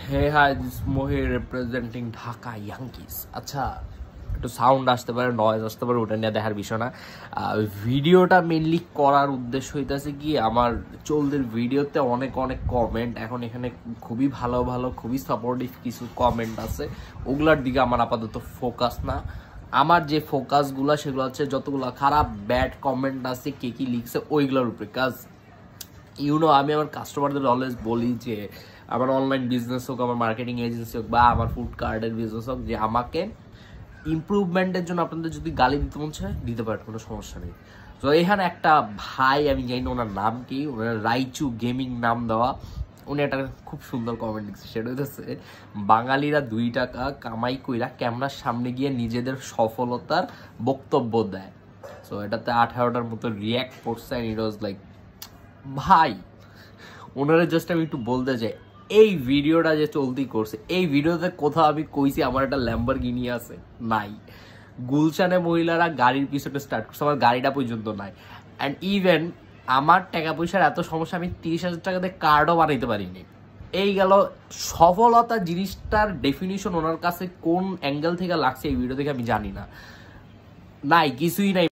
Hey, hi, this is Mohit representing Dhaka Yankees. আচ্ছা, একটু sound আসতে পারে, নয়েজ আসতে পারে, ওটা নিয়ে দেখার বিষয় না। ভিডিওটা মেনলি করার উদ্দেশ্য হইতেছে কি, আমার চলদের ভিডিওতে অনেক কমেন্ট, এখন এখানে খুবই ভালো খুবই সাপোর্টিভ কিছু কমেন্ট আছে, ওগুলার দিকে আমার আপাতত ফোকাস না। আমার যে ফোকাসগুলো সেগুলো হচ্ছে যতগুলো খারাপ ব্যাড কমেন্ট আছে, কে কি লিখছে ওইগুলোর উপরে। কাজ আমি আমার কাস্টমারদের অলওয়েজ বলি যে আমার অনলাইন বিজনেস হোক, আমার মার্কেটিং এজেন্সি হোক, বা আমার ফুড কার্টের বিজনেস হোক, যে আমাকে ইমপ্রুভমেন্টের জন্য আপনাদের যদি গালি দিতে মন চায় দিতে পারেন, কোনো সমস্যা নেই। তো এখানে একটা ভাই, আমি জানি না ওনার নাম কি, ওনার রাইচু গেমিং নাম দেওয়া, উনি একটা খুব সুন্দর কমেন্ট লিখছে। সেটা হচ্ছে, বাঙালিরা 2 টাকা কামাই কইরা ক্যামেরার সামনে গিয়ে নিজেদের সফলতার বক্তব্য দেয়। সো এটাতে 18টার মতো রিয়াক্ট করছে, অ্যান্ড ইট ওয়াজ লাইক, ভাই ওনারা জাস্ট আমি একটু বলতে চাই, এই ভিডিওটা যে চলতি করছে, এই ভিডিওতে কোথাও আমি কইছি আমার একটা ল্যাম্বরগিনি আছে? নাই। গুলশানে মহিলারা গাড়ির পিছনে স্টার্ট করছে, আমার গাড়িটা পর্যন্ত নাই। অ্যান্ড ইভেন আমার টাকা পয়সার এত সমস্যা, আমি 30,000 টাকাতে কার্ডও বানাইতে পারিনি। এই গেল সফলতা জিনিসটার ডেফিনিশন ওনার কাছে কোন অ্যাঙ্গেল থেকে লাগছে এই ভিডিও থেকে আমি জানি না। নাই, কিছুই নাই।